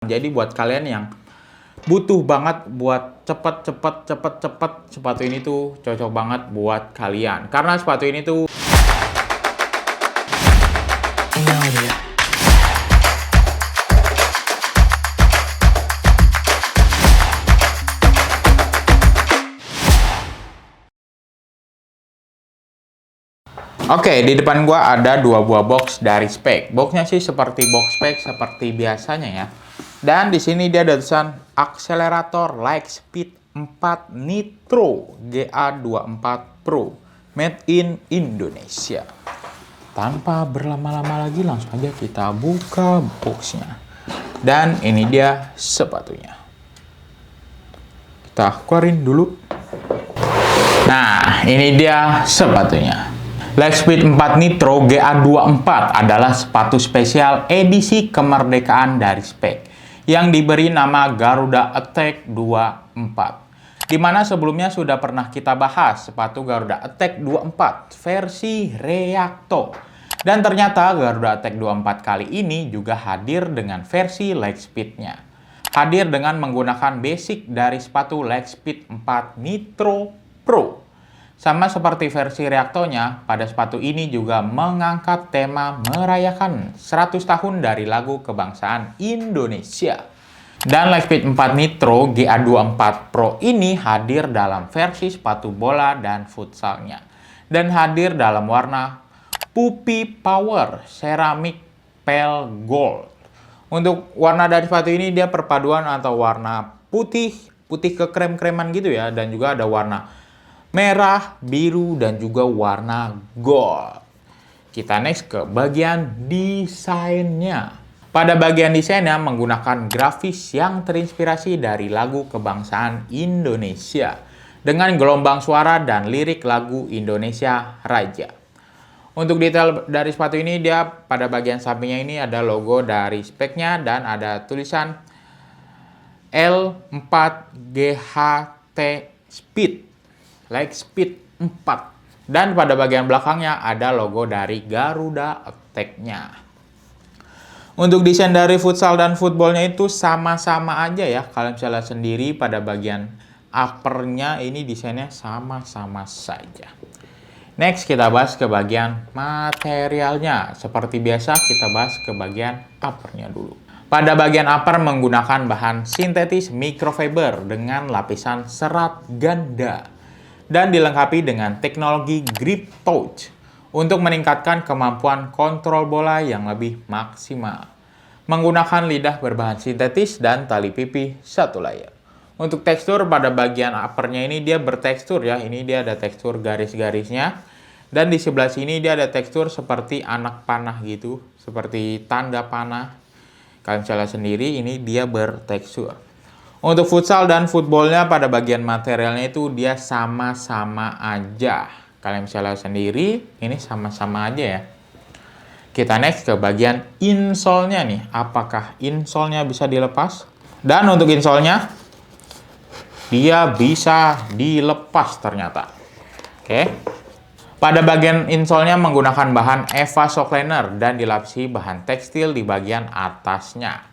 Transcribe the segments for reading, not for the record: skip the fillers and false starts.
Jadi buat kalian yang butuh banget buat cepet, sepatu ini tuh cocok banget buat kalian. Karena sepatu ini tuh Oke, di depan gua ada dua buah box dari Speck. Boxnya sih seperti box Speck seperti biasanya ya. Dan di sini dia ada tulisan akselerator Lightspeed 4 Nitro GA24 Pro made in Indonesia. Tanpa berlama-lama lagi langsung aja kita buka boxnya. Dan ini dia sepatunya. Kita keluarin dulu. Nah, ini dia sepatunya. Lightspeed 4 Nitro GA24 adalah sepatu spesial edisi kemerdekaan dari Speck yang diberi nama Garuda Attack 24. Di mana sebelumnya sudah pernah kita bahas sepatu Garuda Attack 24 versi Reacto. Dan ternyata Garuda Attack 24 kali ini juga hadir dengan versi Lightspeed-nya. Hadir dengan menggunakan basic dari sepatu Lightspeed 4 Nitro Pro. Sama seperti versi Reactonya, pada sepatu ini juga mengangkat tema merayakan 100 tahun dari lagu kebangsaan Indonesia. Dan Lightspeed 4 Nitro GA24 Pro ini hadir dalam versi sepatu bola dan futsalnya. Dan hadir dalam warna Puppy Power Ceramic Pale Gold. Untuk warna dari sepatu ini dia perpaduan atau warna putih ke krem-kreman gitu ya. Dan juga ada warna merah, biru, dan juga warna gold. Kita next ke bagian desainnya. Pada bagian desainnya menggunakan grafis yang terinspirasi dari lagu kebangsaan Indonesia dengan gelombang suara dan lirik lagu Indonesia Raja. Untuk detail dari sepatu ini, dia pada bagian sampingnya ini ada logo dari Specknya dan ada tulisan L4GHT Speed. Lightspeed 4. Dan pada bagian belakangnya ada logo dari Garuda Attack-nya. Untuk desain dari futsal dan footballnya itu sama-sama aja ya. Kalian bisa lihat sendiri pada bagian uppernya ini desainnya sama-sama saja. Next kita bahas ke bagian materialnya. Seperti biasa kita bahas ke bagian uppernya dulu. Pada bagian upper menggunakan bahan sintetis microfiber dengan lapisan serat ganda. Dan dilengkapi dengan teknologi grip pouch untuk meningkatkan kemampuan kontrol bola yang lebih maksimal. Menggunakan lidah berbahan sintetis dan tali pipi satu layar. Untuk tekstur pada bagian uppernya ini dia bertekstur ya. Ini dia ada tekstur garis-garisnya. Dan di sebelah sini dia ada tekstur seperti anak panah gitu. Seperti tanda panah. Kalian bisa lihat sendiri ini dia bertekstur. Untuk futsal dan footballnya pada bagian materialnya itu dia sama-sama aja. Kalian bisa lihat sendiri, ini sama-sama aja ya. Kita next ke bagian insole-nya nih. Apakah insole-nya bisa dilepas? Dan untuk insole-nya, dia bisa dilepas ternyata. Oke. Pada bagian insole-nya menggunakan bahan Eva Sockliner dan dilapisi bahan tekstil di bagian atasnya.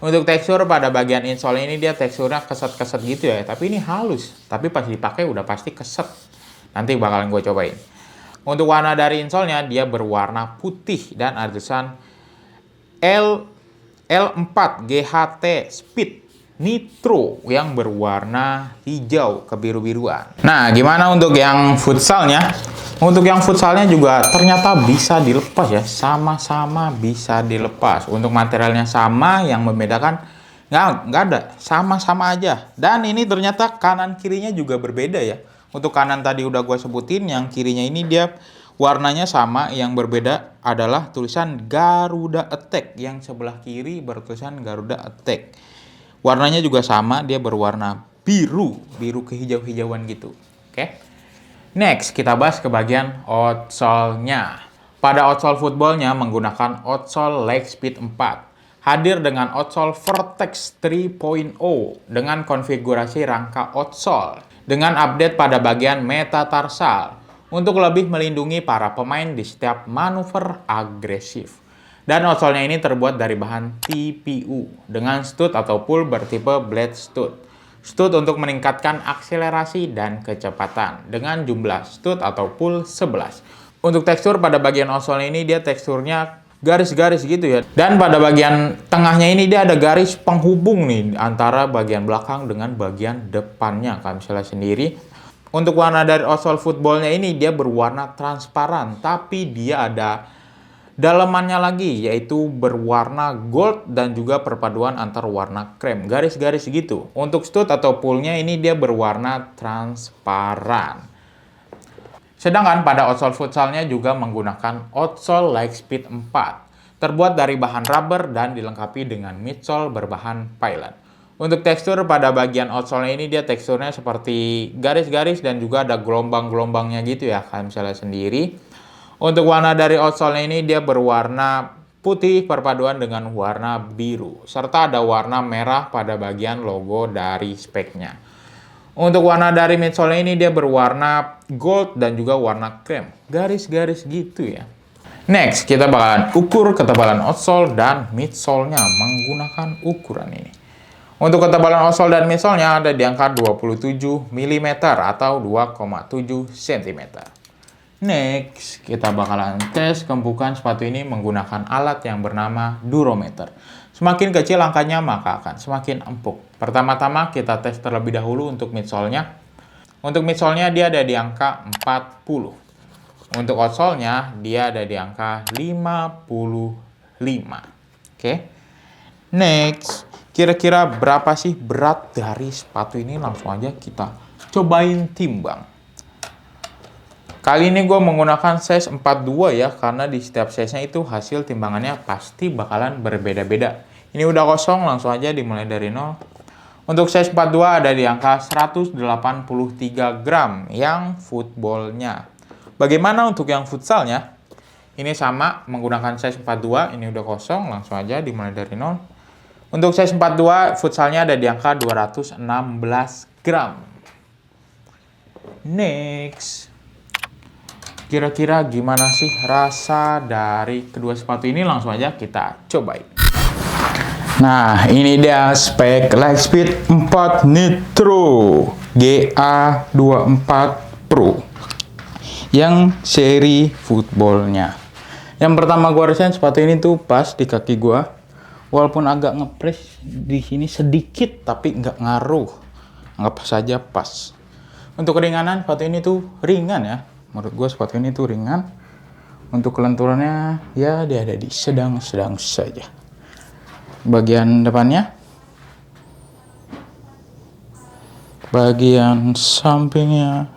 Untuk tekstur pada bagian insole ini dia teksturnya keset-keset gitu ya. Tapi ini halus. Tapi pas dipakai udah pasti keset. Nanti bakalan gue cobain. Untuk warna dari insole-nya dia berwarna putih dan ada tulisan L4 GHT Speed Nitro yang berwarna hijau kebiru-biruan. Nah, gimana untuk yang futsalnya? Untuk yang futsalnya juga ternyata bisa dilepas ya, sama-sama bisa dilepas. Untuk materialnya sama, yang membedakan nggak ada, sama-sama aja. Dan ini ternyata kanan kirinya juga berbeda ya. Untuk kanan tadi udah gue sebutin, yang kirinya ini dia warnanya sama, yang berbeda adalah tulisan Garuda Attack. Yang sebelah kiri bertulisan Garuda Attack. Warnanya juga sama, dia berwarna biru kehijau-hijauan gitu. Oke. Next, kita bahas ke bagian outsole-nya. Pada outsole football-nya menggunakan outsole Lightspeed 4. Hadir dengan outsole Vertex 3.0 dengan konfigurasi rangka outsole. Dengan update pada bagian metatarsal untuk lebih melindungi para pemain di setiap manuver agresif. Dan outsolnya ini terbuat dari bahan TPU dengan stud atau pull bertipe blade stud. Stud untuk meningkatkan akselerasi dan kecepatan dengan jumlah stud atau pull 11. Untuk tekstur pada bagian outsole ini dia teksturnya garis-garis gitu ya. Dan pada bagian tengahnya ini dia ada garis penghubung nih antara bagian belakang dengan bagian depannya. Kalian bisa lihat sendiri. Untuk warna dari outsole footballnya ini dia berwarna transparan, tapi dia ada dalamannya lagi, yaitu berwarna gold dan juga perpaduan antar warna krem. Garis-garis gitu. Untuk stud atau pullnya ini dia berwarna transparan. Sedangkan pada outsole futsalnya juga menggunakan outsole Lightspeed 4. Terbuat dari bahan rubber dan dilengkapi dengan midsole berbahan Pilot. Untuk tekstur pada bagian outsole ini dia teksturnya seperti garis-garis dan juga ada gelombang-gelombangnya gitu ya. Kalian bisa lihat sendiri. Untuk warna dari outsole ini dia berwarna putih perpaduan dengan warna biru. Serta ada warna merah pada bagian logo dari speknya. Untuk warna dari midsole ini dia berwarna gold dan juga warna krem. Garis-garis gitu ya. Next, kita bakalan ukur ketebalan outsole dan midsole-nya menggunakan ukuran ini. Untuk ketebalan outsole dan midsole-nya ada di angka 27 mm atau 2,7 cm. Next, kita bakalan tes keempukan sepatu ini menggunakan alat yang bernama durometer. Semakin kecil angkanya maka akan semakin empuk. Pertama-tama kita tes terlebih dahulu untuk midsole-nya. Untuk midsole-nya dia ada di angka 40. Untuk outsole-nya dia ada di angka 55. Oke. Next, kira-kira berapa sih berat dari sepatu ini? Langsung aja kita cobain timbang. Kali ini gue menggunakan size 42 ya, karena di setiap size-nya itu hasil timbangannya pasti bakalan berbeda-beda. Ini udah kosong, langsung aja dimulai dari 0. Untuk size 42 ada di angka 183 gram yang footballnya. Bagaimana untuk yang futsalnya? Ini sama, menggunakan size 42, ini udah kosong, langsung aja dimulai dari 0. Untuk size 42, futsalnya ada di angka 216 gram. Next. Kira-kira gimana sih rasa dari kedua sepatu ini? Langsung aja kita cobain. Nah, ini dia spek Lightspeed 4 Nitro GA24 Pro yang seri footballnya. Yang pertama gua rasain sepatu ini tuh pas di kaki gua, walaupun agak ngepres di sini sedikit, tapi nggak ngaruh. Anggap saja pas. Untuk keringanan sepatu ini tuh ringan ya. Menurut gue sepatu ini tuh ringan. Untuk kelenturannya ya dia ada di sedang-sedang saja. Bagian depannya, bagian sampingnya,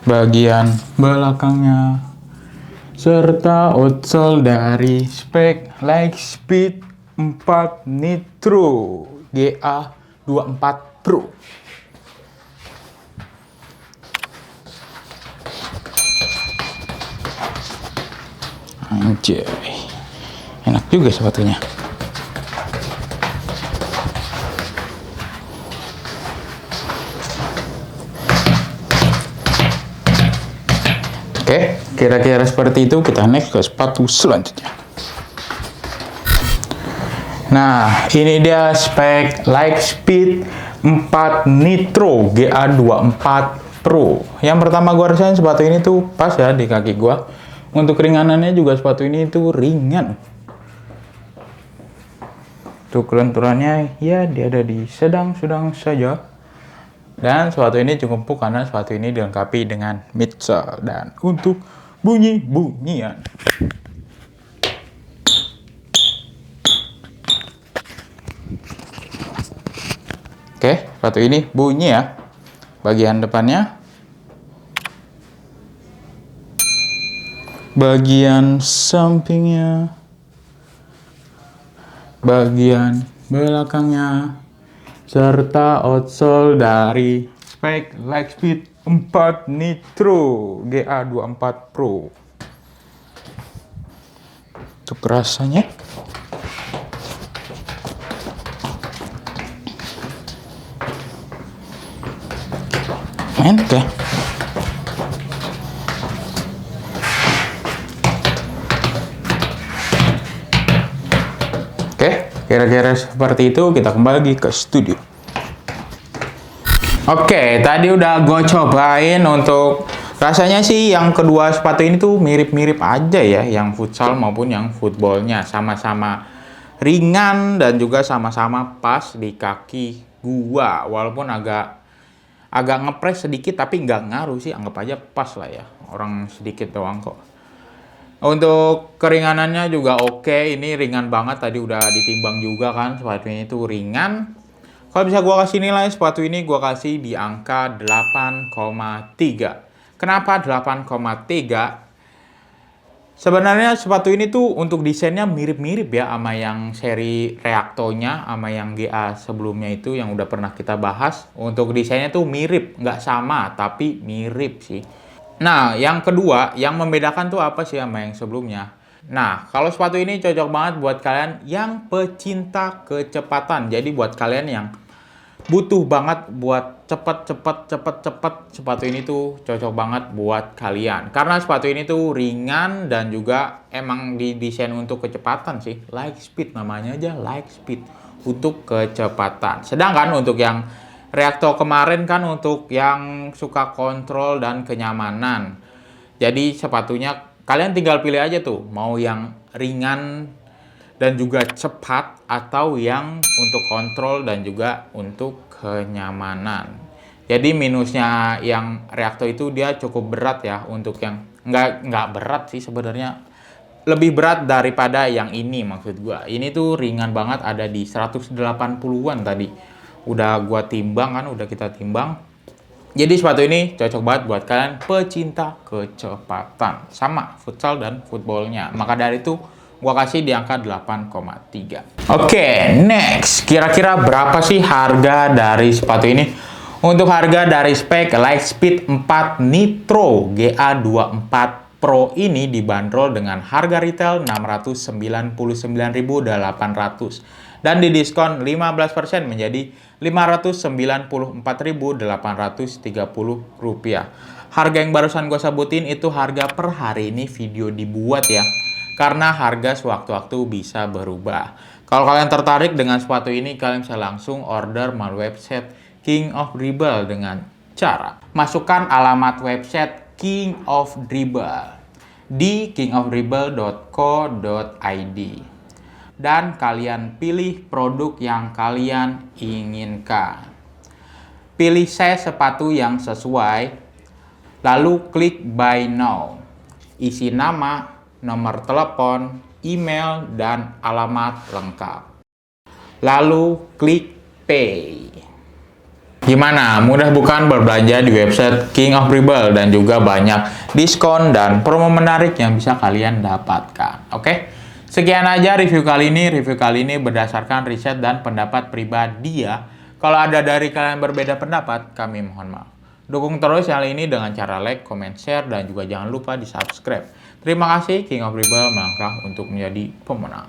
bagian belakangnya, serta outsole dari spek Lightspeed 4 Nitro GA24 Pro. Anjay, enak juga sepatunya. Oke, kira-kira seperti itu. Kita next ke sepatu selanjutnya. Nah, ini dia spek Lightspeed 4 Nitro GA24 Pro. Yang pertama gue rasain sepatu ini tuh pas ya di kaki gue. Untuk keringanannya juga sepatu ini tuh ringan. Untuk kelenturannya ya dia ada di sedang-sedang saja. Dan sepatu ini cukup empuk karena sepatu ini dilengkapi dengan midsole. Dan untuk bunyi-bunyian, oke, sepatu ini bunyi ya. Bagian depannya, bagian sampingnya, bagian belakangnya, serta outsole dari spek Lightspeed 4 Nitro GA24 Pro. Untuk rasanya, enak ya. Oke, kira-kira seperti itu. Kita kembali lagi ke studio. Oke, tadi udah gue cobain untuk rasanya sih yang kedua sepatu ini tuh mirip-mirip aja ya, yang futsal maupun yang footballnya. Sama-sama ringan dan juga sama-sama pas di kaki gua. Walaupun agak ngepres sedikit tapi nggak ngaruh sih, anggap aja pas lah ya. Orang sedikit doang kok. Untuk keringanannya juga oke, ini ringan banget, tadi udah ditimbang juga kan, sepatu ini tuh ringan. Kalau bisa gua kasih nilai sepatu ini gua kasih di angka 8,3. Kenapa 8,3? Sebenarnya sepatu ini tuh untuk desainnya mirip-mirip ya sama yang seri Reacto-nya, sama yang GA sebelumnya itu yang udah pernah kita bahas. Untuk desainnya tuh mirip, nggak sama, tapi mirip sih. Nah, yang kedua, yang membedakan tuh apa sih sama yang sebelumnya? Nah, kalau sepatu ini cocok banget buat kalian yang pecinta kecepatan. Jadi buat kalian yang butuh banget buat cepet, sepatu ini tuh cocok banget buat kalian. Karena sepatu ini tuh ringan dan juga emang didesain untuk kecepatan sih. Light speed, namanya aja light speed, untuk kecepatan. Sedangkan untuk yang Reacto kemarin kan untuk yang suka kontrol dan kenyamanan. Jadi sepatunya kalian tinggal pilih aja tuh, mau yang ringan dan juga cepat atau yang untuk kontrol dan juga untuk kenyamanan. Jadi minusnya yang Reacto itu dia cukup berat ya, untuk yang nggak berat sih sebenarnya, lebih berat daripada yang ini maksud gua. Ini tuh ringan banget, ada di 180-an tadi. Udah gua timbang kan, udah kita timbang. Jadi sepatu ini cocok banget buat kalian pecinta kecepatan, sama futsal dan footballnya. Maka dari itu gua kasih di angka 8,3. Oke, next. Kira-kira berapa sih harga dari sepatu ini? Untuk harga dari spek Lightspeed 4 Nitro GA24 Pro ini dibanderol dengan harga retail 699.800 dan didiskon 15% menjadi Rp594.830. Harga yang barusan gue sebutin itu harga per hari ini video dibuat ya. Karena harga sewaktu-waktu bisa berubah. Kalau kalian tertarik dengan sepatu ini, kalian bisa langsung order melalui website King of Dribble dengan cara masukkan alamat website King of Dribble di kingofdribble.co.id dan kalian pilih produk yang kalian inginkan. Pilih size sepatu yang sesuai, lalu klik buy now. Isi nama, nomor telepon, email, dan alamat lengkap. Lalu klik pay. Gimana? Mudah bukan berbelanja di website King of Dribble, dan juga banyak diskon dan promo menarik yang bisa kalian dapatkan. Oke? Sekian aja review kali ini. Review kali ini berdasarkan riset dan pendapat pribadi ya. Kalau ada dari kalian berbeda pendapat, kami mohon maaf. Dukung terus channel ini dengan cara like, comment, share, dan juga jangan lupa di subscribe. Terima kasih, King of Dribble melangkah untuk menjadi pemenang.